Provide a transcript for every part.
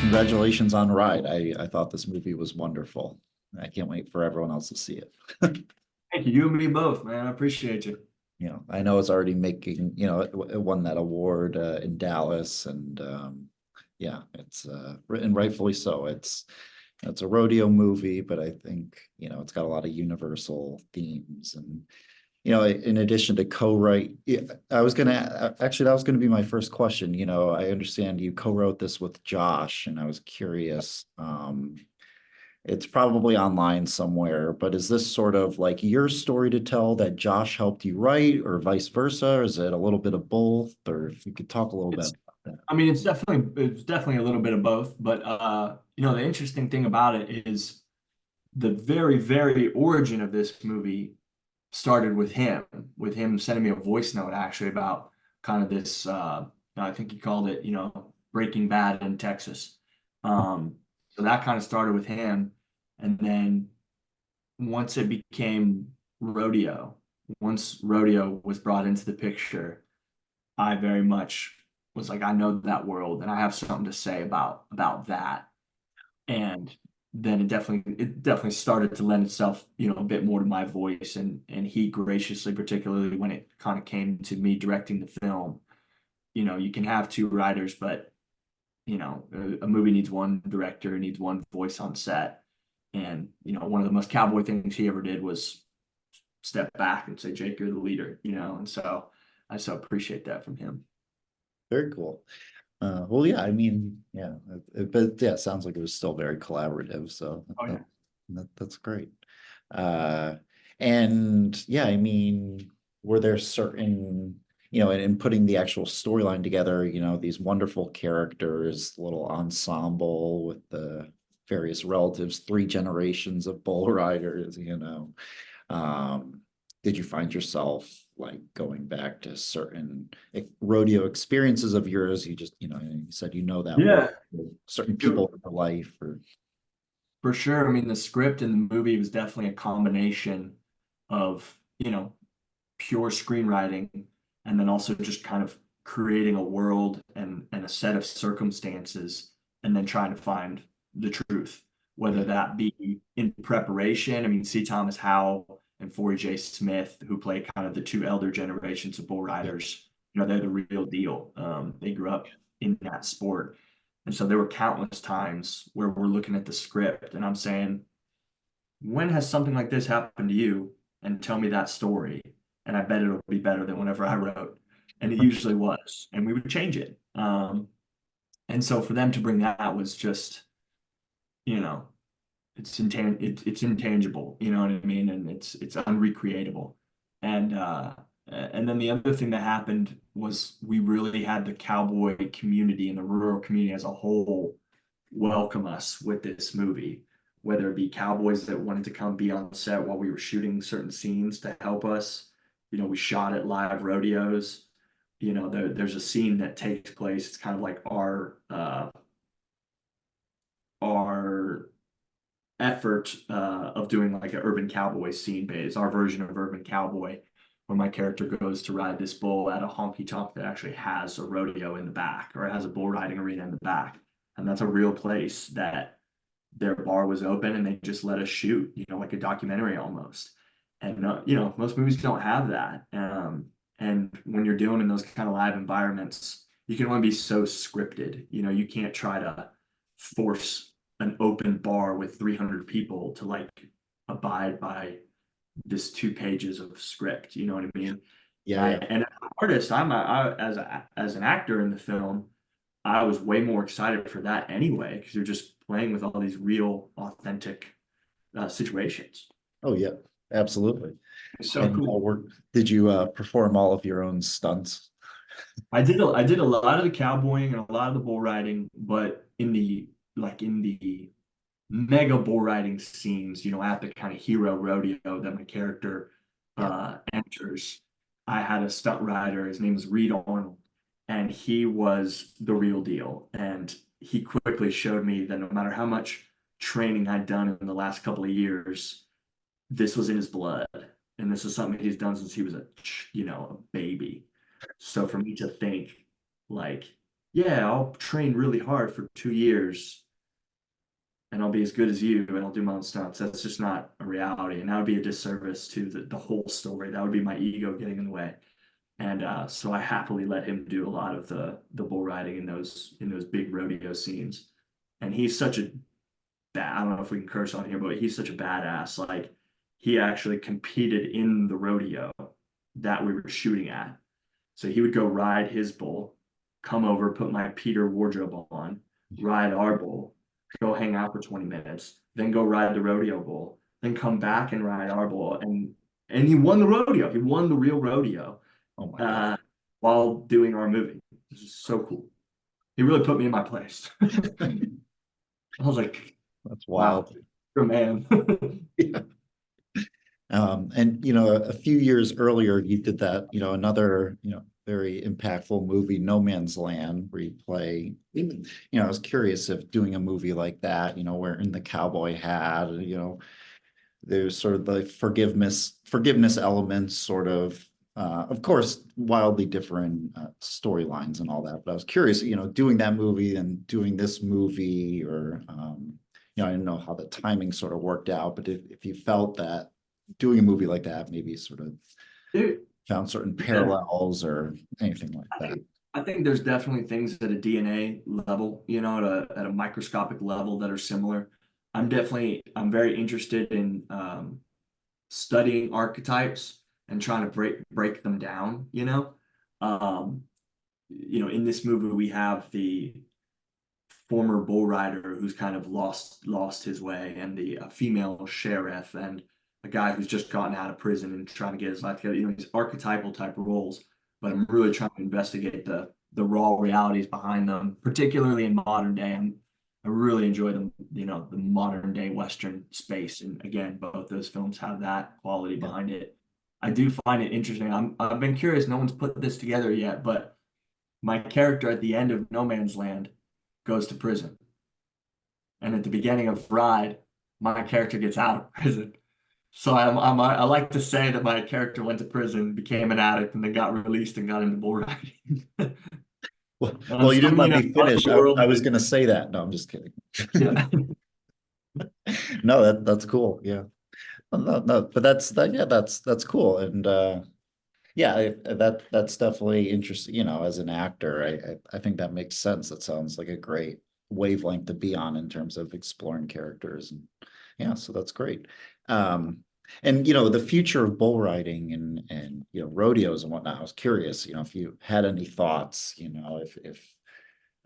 congratulations on Ride. I thought this movie was wonderful. I can't wait for everyone else to see it. Thank you. You and me both, man. I appreciate you. I know it's already making, it won that award in Dallas, and yeah, it's and rightfully so. It's a rodeo movie, but I think, it's got a lot of universal themes. And in addition to co-write, yeah, I was gonna actually, that was gonna be my first question. I understand you co-wrote this with Josh, and I was curious. It's probably online somewhere, but is this sort of like your story to tell that Josh helped you write, or vice versa? Or is it a little bit of both? Or if you could talk a little bit It's, about that. I mean, it's definitely a little bit of both, but the interesting thing about it is the very, very origin of this movie started with him sending me a voice note actually about kind of this I think he called it, Breaking Bad in Texas. So that kind of started with him. And then once it became Rodeo, once Rodeo was brought into the picture, I very much was like, I know that world and I have something to say about that. And then it definitely started to lend itself, a bit more to my voice, and he graciously, particularly when it kind of came to me directing the film, you can have two writers, but a movie needs one director, needs one voice on set. And one of the most cowboy things he ever did was step back and say, Jake, you're the leader, and so I so appreciate that from him. Very cool. Well, yeah, I mean, yeah, but yeah, it sounds like it was still very collaborative, so Oh yeah. that's great. Uh, and yeah, I mean, were there certain, in putting the actual storyline together, these wonderful characters, little ensemble with the various relatives, three generations of bull riders, um, did you find yourself like going back to certain rodeo experiences of yours? You just, you said that world, Yeah, certain it- people in your life, or for sure. I mean, the script in the movie was definitely a combination of, pure screenwriting and then also just kind of creating a world and a set of circumstances and then trying to find the truth, whether yeah, that be in preparation. I mean, C. Thomas Howell and Forrie J. Smith, who play kind of the two elder generations of bull yeah, riders, they're the real deal. They grew up in that sport. And so there were countless times where we're looking at the script and I'm saying, when has something like this happened to you? And tell me that story. And I bet it'll be better than whatever I wrote. And it usually was. And we would change it. And so for them to bring that was just, you know, it's intangible, you know what I mean? And it's unrecreatable. And then the other thing that happened was we really had the cowboy community and the rural community as a whole welcome us with this movie, whether it be cowboys that wanted to come be on set while we were shooting certain scenes to help us. We shot at live rodeos. There's a scene that takes place. It's kind of like our effort of doing like an urban cowboy scene base, our version of urban cowboy, where my character goes to ride this bull at a honky tonk that actually has a rodeo in the back or it has a bull riding arena in the back. And that's a real place that their bar was open and they just let us shoot, like a documentary almost. And, most movies don't have that. And when you're doing in those kind of live environments, you can only be so scripted. You can't try to force an open bar with 300 people to like abide by this 2 pages of script. You know what I mean? yeah, I yeah. and as an artist, as an actor in the film, I was way more excited for that anyway because you're just playing with all these real, authentic situations. Oh yeah, absolutely. It's so And cool. did you perform all of your own stunts? I did a lot of the cowboying and a lot of the bull riding, but in the mega bull riding scenes, at the kind of hero rodeo that my character Yeah. enters, I had a stunt rider. His name was Reed Arnold, and he was the real deal. And he quickly showed me that no matter how much training I'd done in the last couple of years, this was in his blood, and this is something he's done since he was a baby. So for me to think like yeah, I'll train really hard for 2 years and I'll be as good as you and I'll do my own stunts. That's just not a reality. And that would be a disservice to the whole story. That would be my ego getting in the way. And so I happily let him do a lot of the bull riding in those big rodeo scenes. And he's such a bad, I don't know if we can curse on here, but he's such a badass. Like he actually competed in the rodeo that we were shooting at. So he would go ride his bull, come over, put my Peter wardrobe on, ride our bull, go hang out for 20 minutes, then go ride the rodeo bull, then come back and ride our bull. And he won the rodeo. He won the real rodeo Oh my God. uh, while doing our movie. This is so cool. He really put me in my place. I was like, That's wow, wild. you're a man. And a few years earlier, you did that, another, very impactful movie, No Man's Land, where you play, even, I was curious if doing a movie like that, wearing the cowboy hat, there's sort of the forgiveness elements, sort of course, wildly different storylines and all that. But I was curious, doing that movie and doing this movie, or I didn't know how the timing sort of worked out, but if you felt that doing a movie like that maybe sort of Dude, found certain yeah, parallels or anything like that. I think there's definitely things at a DNA level, at a microscopic level that are similar. I'm very interested in studying archetypes and trying to break them down, Um, in this movie we have the former bull rider who's kind of lost his way, and the female sheriff, and a guy who's just gotten out of prison and trying to get his life together. These archetypal type roles, but I'm really trying to investigate the raw realities behind them, particularly in modern day. I really enjoy the modern day Western space, and again, both those films have that quality Yeah. behind it. I do find it interesting. I've been curious. No one's put this together yet, but my character at the end of No Man's Land goes to prison. And at the beginning of Ride, my character gets out of prison. So I like to say that my character went to prison, became an addict, and then got released and got into bull riding. On Well, you didn't some, let me finish. I was going otherworldly, to say that. No, I'm just kidding. yeah. No, that's cool. Yeah. No, no, but yeah, that's cool. And yeah, that's definitely interesting. As an actor, I think that makes sense. That sounds like a great wavelength to be on in terms of exploring characters. And yeah, so that's great. Um, and the future of bull riding and rodeos and whatnot. I was curious, if you had any thoughts, if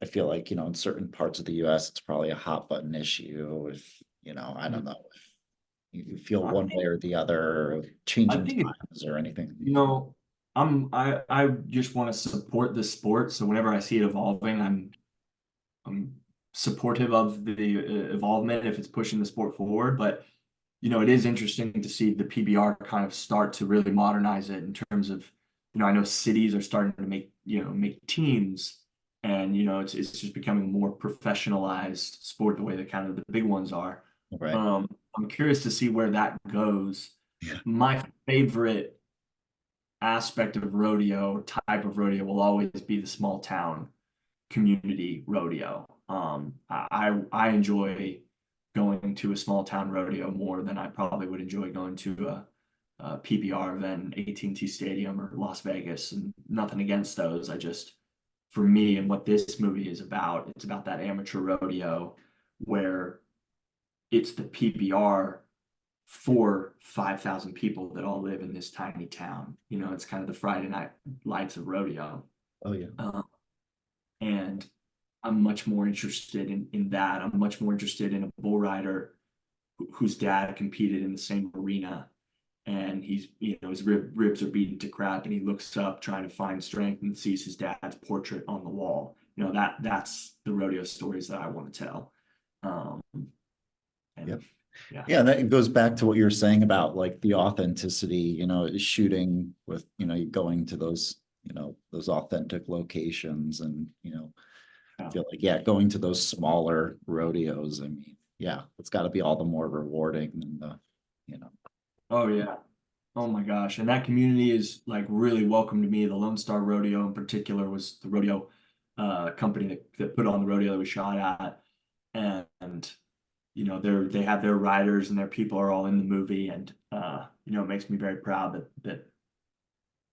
I feel like, in certain parts of the US, it's probably a hot button issue. If, I don't know, if you feel I one way think or the other, or I changing think it, times or anything. you know, I just want to support the sport. So whenever I see it evolving, I'm supportive of the evolvement if it's pushing the sport forward. But it is interesting to see the PBR kind of start to really modernize it in terms of, I know cities are starting to make teams, and it's just becoming a more professionalized sport the way that kind of the big ones are. Right. I'm curious to see where that goes. Yeah. My favorite aspect of rodeo, type of rodeo, will always be the small town community rodeo. I enjoy going to a small town rodeo more than I probably would enjoy going to a PBR event, AT&T Stadium or Las Vegas, and nothing against those. For me and what this movie is about, it's about that amateur rodeo where it's the PBR for 5,000 people that all live in this tiny town. It's kind of the Friday night lights of rodeo. Oh yeah. Uh, and I'm much more interested in that. I'm much more interested in a bull rider whose dad competed in the same arena, and his ribs are beaten to crap, and he looks up trying to find strength and sees his dad's portrait on the wall. That's the rodeo stories that I want to tell. Um, Yep. and yeah. Yeah, and that goes back to what you were saying about like the authenticity, shooting with, going to those, those authentic locations and, I Yeah. feel like, yeah, going to those smaller rodeos. I mean, yeah, it's got to be all the more rewarding than the, you know, Oh yeah. Oh my gosh. And that community is like really welcome to me. The Lone Star Rodeo in particular was the rodeo company that put on the rodeo that we shot at, and you know they have their riders and their people are all in the movie, and you know it makes me very proud that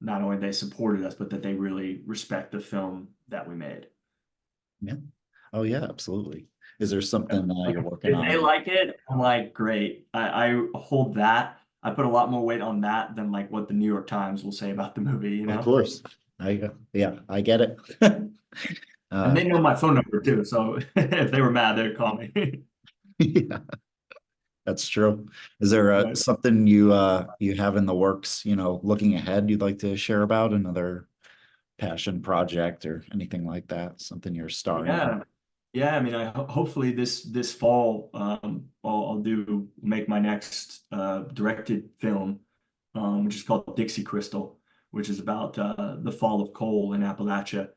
not only they supported us, but that they really respect the film that we made. Yeah. Oh, yeah, absolutely. Is there something Like you're working if they on? like it, I'm like, great. I hold that. I put a lot more weight on that than like what the New York Times will say about the movie, you Of know? course. Yeah, I get it. And Uh, they know my phone number too. So if they were mad, they'd call me. yeah, that's true. Is there Right. something you have in the works, looking ahead you'd like to share about another passion project or anything like that? Something you're starring in? Yeah. Yeah. I mean, hopefully this fall, I'll make my next directed film, which is called Dixie Crystal, which is about the fall of coal in Appalachia,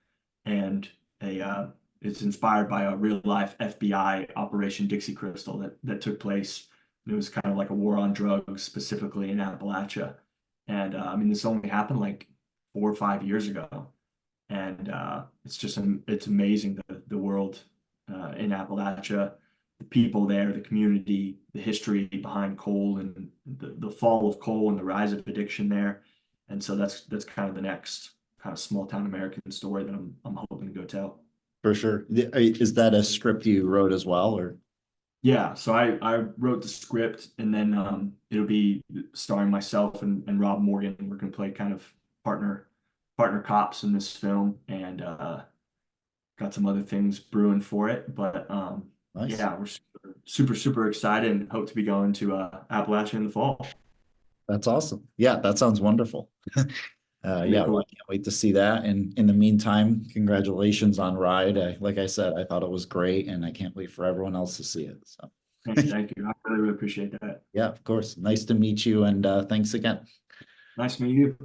and a it's inspired by a real life FBI Operation Dixie Crystal that took place. And it was kind of like a war on drugs, specifically in Appalachia. And I mean, this only happened like 4 or 5 years ago, and it's amazing the world in Appalachia, the people there, the community, the history behind coal, and the fall of coal and the rise of addiction there. And so that's kind of the next kind of small town American story that I'm hoping to go tell. For sure. Is that a script you wrote as well, or? Yeah, so I wrote the script, and then it'll be starring myself and Rob Morgan. We're gonna play kind of partner cops in this film, and got some other things brewing for it. But Nice. yeah, we're super excited and hope to be going to Appalachia in the fall. That's awesome. Yeah, that sounds wonderful. Very Yeah, well, I cool. can't wait to see that. And in the meantime, congratulations on Ride. Like I said, I thought it was great, and I can't wait for everyone else to see it. So, Thank you. I really appreciate that. yeah, of course. Nice to meet you, and thanks again. Nice to meet you.